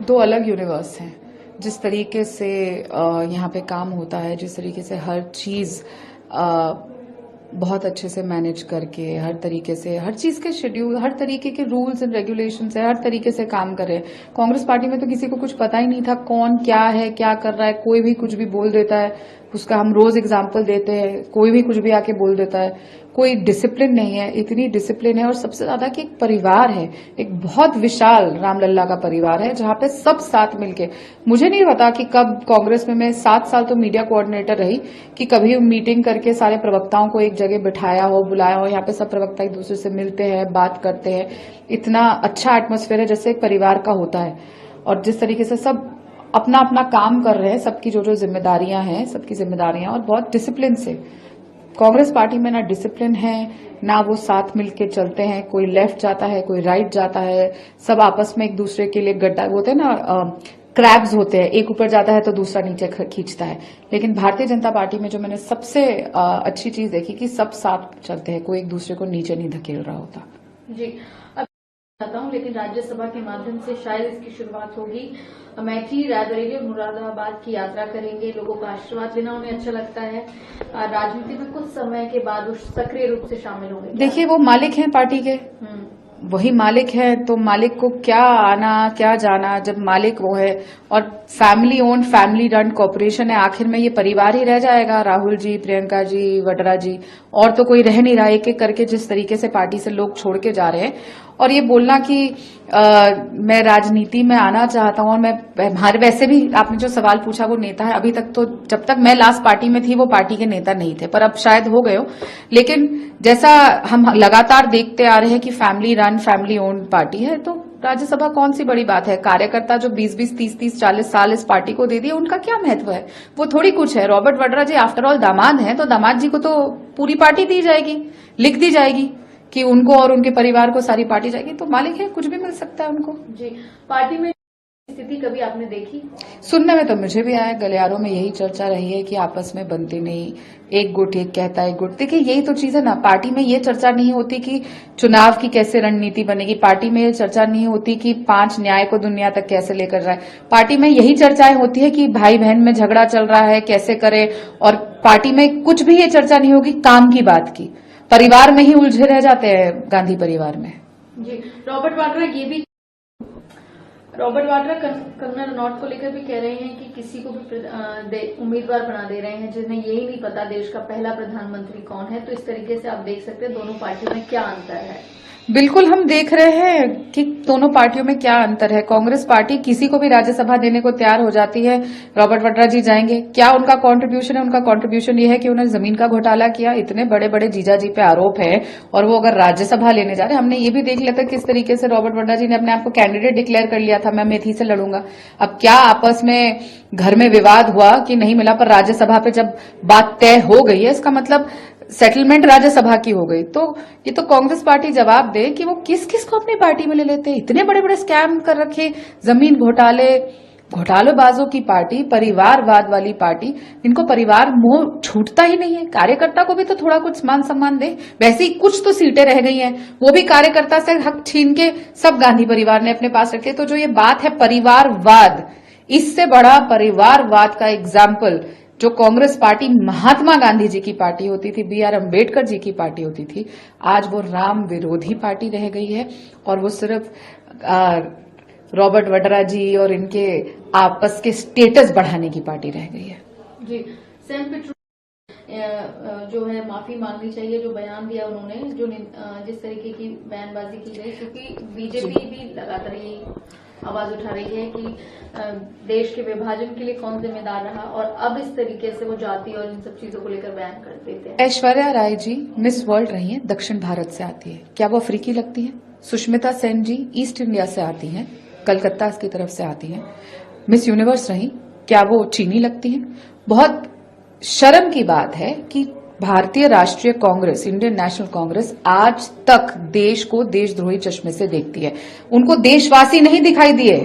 दो अलग यूनिवर्स हैं। जिस तरीके से यहाँ पे काम होता है, जिस तरीके से हर चीज बहुत अच्छे से मैनेज करके, हर तरीके से हर चीज के शेड्यूल, हर तरीके के रूल्स एंड रेगुलेशंस है, हर तरीके से काम कर रहे हैं। कांग्रेस पार्टी में तो किसी को कुछ पता ही नहीं था कौन क्या है, क्या कर रहा है, कोई भी कुछ भी बोल देता है, उसका हम रोज एग्जाम्पल देते हैं, कोई भी कुछ भी आके बोल देता है। कोई डिसिप्लिन नहीं है, इतनी डिसिप्लिन है। और सबसे ज्यादा कि एक परिवार है, एक बहुत विशाल रामलल्ला का परिवार है जहां पे सब साथ मिलके। मुझे नहीं पता कि कब कांग्रेस में मैं 7 साल तो मीडिया कोऑर्डिनेटर रही, कि कभी मीटिंग करके सारे प्रवक्ताओं को एक जगह बिठाया हो, बुलाया हो, यहाँ पे सब प्रवक्ता एक दूसरे से मिलते हैं, बात करते हैं। इतना अच्छा एटमोस्फेयर है जैसे एक परिवार का होता है। और जिस तरीके से सब अपना अपना काम कर रहे हैं, सबकी जो जो जिम्मेदारियां हैं, सबकी जिम्मेदारियां, और बहुत डिसिप्लिन से। कांग्रेस पार्टी में ना डिसिप्लिन है, ना वो साथ मिलके चलते हैं। कोई लेफ्ट जाता है, कोई राइट जाता है, सब आपस में एक दूसरे के लिए गड्ढा होते हैं ना, क्रैब्स होते हैं, एक ऊपर जाता है तो दूसरा नीचे खींचता है। लेकिन भारतीय जनता पार्टी में जो मैंने सबसे अच्छी चीज देखी कि सब साथ चलते हैं, कोई एक दूसरे को नीचे नहीं धकेल रहा होता। जी, चाहता हूँ, लेकिन राज्यसभा के माध्यम से शायद इसकी शुरुआत होगी। अमेठी, रायबरेली और मुरादाबाद की यात्रा करेंगे, लोगों का आशीर्वाद लेना उन्हें अच्छा लगता है। राजनीति में कुछ समय के बाद वो सक्रिय रूप से शामिल होंगे। देखिए, वो मालिक हैं पार्टी के, वही मालिक है, तो मालिक को क्या आना क्या जाना, जब मालिक वो है। और family owned family run corporation है, आखिर में ये परिवार ही रह जाएगा। राहुल जी, प्रियंका जी, वड्रा जी, और तो कोई रह नहीं रहा। एक एक करके जिस तरीके से पार्टी से लोग छोड़ के जा रहे हैं, और ये बोलना कि मैं राजनीति में आना चाहता हूं, और मैं हमारे वैसे भी आपने जो सवाल पूछा वो नेता है। अभी तक तो जब तक मैं लास्ट पार्टी में थी वो पार्टी के नेता नहीं थे, पर अब शायद हो गए हो। लेकिन जैसा हम लगातार देखते आ रहे हैं कि family run family owned party है, तो राज्यसभा कौन सी बड़ी बात है। कार्यकर्ता जो 20-20, 30-30, 40 साल इस पार्टी को दे दिए, उनका क्या महत्व है, वो थोड़ी कुछ है। रॉबर्ट वड्रा जी आफ्टर ऑल दामाद हैं, तो दामाद जी को तो पूरी पार्टी दी जाएगी, लिख दी जाएगी कि उनको और उनके परिवार को सारी पार्टी जाएगी। तो मालिक है, कुछ भी मिल सकता है उनको। जी, पार्टी में स्थिति कभी आपने देखी? सुनने में तो मुझे भी आया, गलियारों में यही चर्चा रही है कि आपस में बनते नहीं, एक गुट एक कहता है एक गुट। देखिए, यही तो चीज है ना, पार्टी में ये चर्चा नहीं होती कि चुनाव की कैसे रणनीति बनेगी, पार्टी में ये चर्चा नहीं होती कि 5 न्याय को दुनिया तक कैसे लेकर जाए। पार्टी में यही चर्चाएं होती है कि भाई बहन में झगड़ा चल रहा है, कैसे करे। और पार्टी में कुछ भी ये चर्चा नहीं होगी काम की बात की। परिवार में ही उलझे रह जाते हैं, गांधी परिवार में। जी, रॉबर्ट वाड्रा कंगना रनौत को लेकर भी कह रहे हैं कि किसी को भी उम्मीदवार बना दे रहे हैं जिन्हें यही नहीं पता देश का पहला प्रधानमंत्री कौन है। तो इस तरीके से आप देख सकते हैं दोनों पार्टियों में क्या अंतर है। बिल्कुल, हम देख रहे हैं कि दोनों पार्टियों में क्या अंतर है। कांग्रेस पार्टी किसी को भी राज्यसभा देने को तैयार हो जाती है। रॉबर्ट वड्रा जी जाएंगे, क्या उनका कंट्रीब्यूशन है? उनका कंट्रीब्यूशन ये है कि उन्होंने जमीन का घोटाला किया, इतने बड़े बड़े जीजा जी पे आरोप है, और वो अगर राज्यसभा लेने जा रहे हैं। हमने ये भी देख लिया था किस तरीके से रॉबर्ट वड्रा जी ने अपने आप को कैंडिडेट डिक्लेयर कर लिया था, मैं मेथी से लड़ूंगा। अब क्या आपस में घर में विवाद हुआ कि नहीं मिला, पर राज्यसभा पे जब बात तय हो गई है, इसका मतलब सेटलमेंट राज्यसभा की हो गई। तो ये तो कांग्रेस पार्टी जवाब दे कि वो किस किस को अपनी पार्टी में ले लेते हैं। इतने बड़े बड़े स्कैम कर रखे, जमीन घोटालेबाजों की पार्टी, परिवारवाद वाली पार्टी, इनको परिवार मोह छूटता ही नहीं है। कार्यकर्ता को भी तो थोड़ा कुछ मान सम्मान दे। वैसे ही कुछ तो सीटें रह गई हैं, वो भी कार्यकर्ता से हक छीन के सब गांधी परिवार ने अपने पास रखे। तो जो ये बात है परिवारवाद, इससे बड़ा परिवारवाद का एग्जाम्पल जो कांग्रेस पार्टी महात्मा गांधी जी की पार्टी होती थी, BR अम्बेडकर जी की पार्टी होती थी, आज वो राम विरोधी पार्टी रह गई है। और वो सिर्फ रॉबर्ट वड्रा जी और इनके आपस के स्टेटस बढ़ाने की पार्टी रह गई है। जी, सेंट पीटर्सबर्ग जो है माफी मांगनी चाहिए, जो बयान दिया उन्होंने, जो जिस तरीके की बयानबाजी की गई, क्योंकि बीजेपी भी लगातार ये आवाज उठा रही है कि देश के विभाजन के लिए कौन जिम्मेदार रहा, और अब इस तरीके से वो जाति और इन सब चीजों को लेकर बयान कर देते हैं। ऐश्वर्या राय जी मिस वर्ल्ड रही हैं, दक्षिण भारत से आती है, क्या वो अफ्रीकी लगती है? सुष्मिता सेन जी ईस्ट इंडिया से आती हैं, कलकत्ता की तरफ से आती हैं, मिस यूनिवर्स रही, क्या वो चीनी लगती हैं? बहुत शर्म की बात है कि भारतीय राष्ट्रीय कांग्रेस, इंडियन नेशनल कांग्रेस, आज तक देश को देशद्रोही चश्मे से देखती है। उनको देशवासी नहीं दिखाई दिए।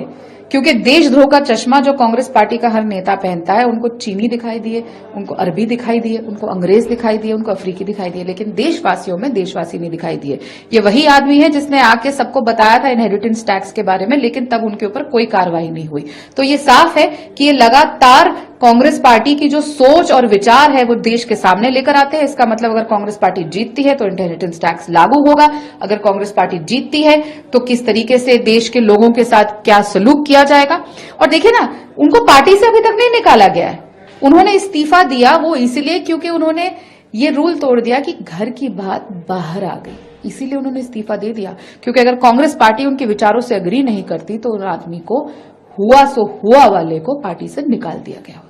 क्योंकि देशद्रोह का चश्मा जो कांग्रेस पार्टी का हर नेता पहनता है, उनको चीनी दिखाई दिए, उनको अरबी दिखाई दिए, उनको अंग्रेज दिखाई दिए, उनको अफ्रीकी दिखाई दिए, लेकिन देशवासियों में देशवासी नहीं दिखाई दिए। ये वही आदमी है जिसने आके सबको बताया था इनहेरिटेंस टैक्स के बारे में, लेकिन तब उनके ऊपर कोई कार्रवाई नहीं हुई। तो ये साफ है कि ये लगातार कांग्रेस पार्टी की जो सोच और विचार है वो देश के सामने लेकर आते हैं। इसका मतलब अगर कांग्रेस पार्टी जीतती है तो इनहेरिटेंस टैक्स लागू होगा, अगर कांग्रेस पार्टी जीतती है तो किस तरीके से देश के लोगों के साथ क्या सलूक किया जाएगा। और देखिए ना, उनको पार्टी से अभी तक नहीं निकाला गया है। उन्होंने इस्तीफा दिया वो इसीलिए क्योंकि उन्होंने ये रूल तोड़ दिया कि घर की बात बाहर आ गई, इसीलिए उन्होंने इस्तीफा दे दिया। क्योंकि अगर कांग्रेस पार्टी उनके विचारों से अग्री नहीं करती तो उन आदमी को हुआ सो हुआ वाले को पार्टी से निकाल दिया गया होता।